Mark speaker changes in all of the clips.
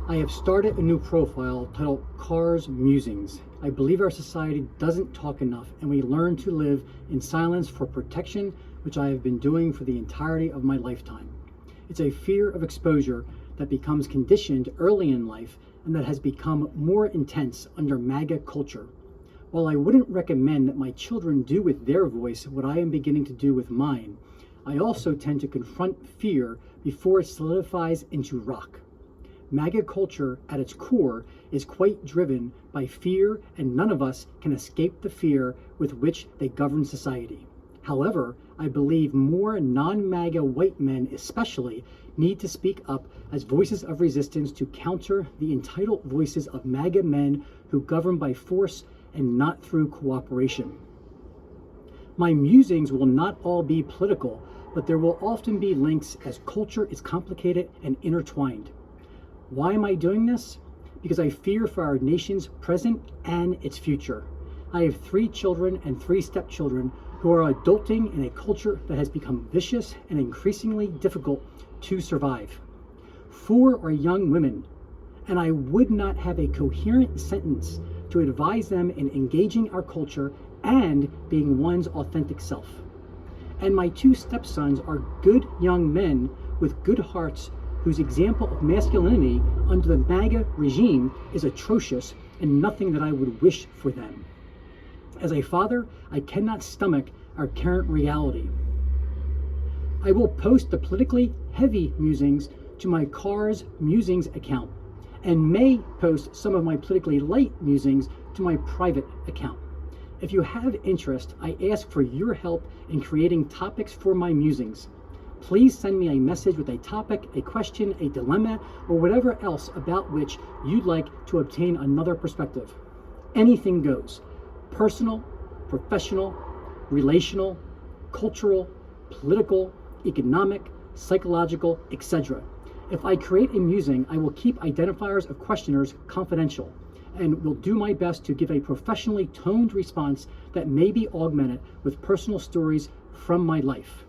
Speaker 1: I have started a new profile titled Cars Musings. I believe our society doesn't talk enough and we learn to live in silence for protection, which I have been doing for the entirety of my lifetime. It's a fear of exposure that becomes conditioned early in life and that has become more intense under MAGA culture. While I wouldn't recommend that my children do with their voice what I am beginning to do with mine, I also tend to confront fear before it solidifies into rock. MAGA culture at its core is quite driven by fear, and none of us can escape the fear with which they govern society. However, I believe more non-MAGA white men especially need to speak up as voices of resistance to counter the entitled voices of MAGA men who govern by force and not through cooperation. My musings will not all be political, but there will often be links as culture is complicated and intertwined. Why am I doing this? Because I fear for our nation's present and its future. I have 3 children and 3 stepchildren who are adulting in a culture that has become vicious and increasingly difficult to survive. 4 are young women, and I would not have a coherent sentence to advise them in engaging our culture and being one's authentic self. And my 2 stepsons are good young men with good hearts whose example of masculinity under the MAGA regime is atrocious and nothing that I would wish for them. As a father, I cannot stomach our current reality. I will post the politically heavy musings to my Cars Musings account and may post some of my politically light musings to my private account. If you have interest, I ask for your help in creating topics for my musings. Please send me a message with a topic, a question, a dilemma, or whatever else about which you'd like to obtain another perspective. Anything goes. Personal, professional, relational, cultural, political, economic, psychological, etc. If I create a musing, I will keep identifiers of questioners confidential and will do my best to give a professionally toned response that may be augmented with personal stories from my life.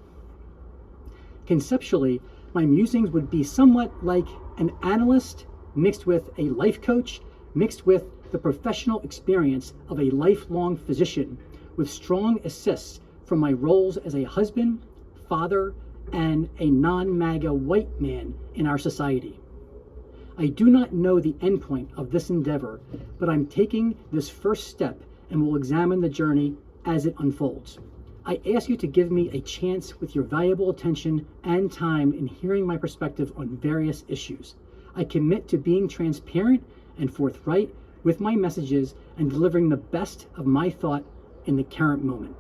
Speaker 1: Conceptually, my musings would be somewhat like an analyst mixed with a life coach, mixed with the professional experience of a lifelong physician, with strong assists from my roles as a husband, father, and a non-MAGA white man in our society. I do not know the endpoint of this endeavor, but I'm taking this first step and will examine the journey as it unfolds. I ask you to give me a chance with your valuable attention and time in hearing my perspective on various issues. I commit to being transparent and forthright with my messages and delivering the best of my thought in the current moment.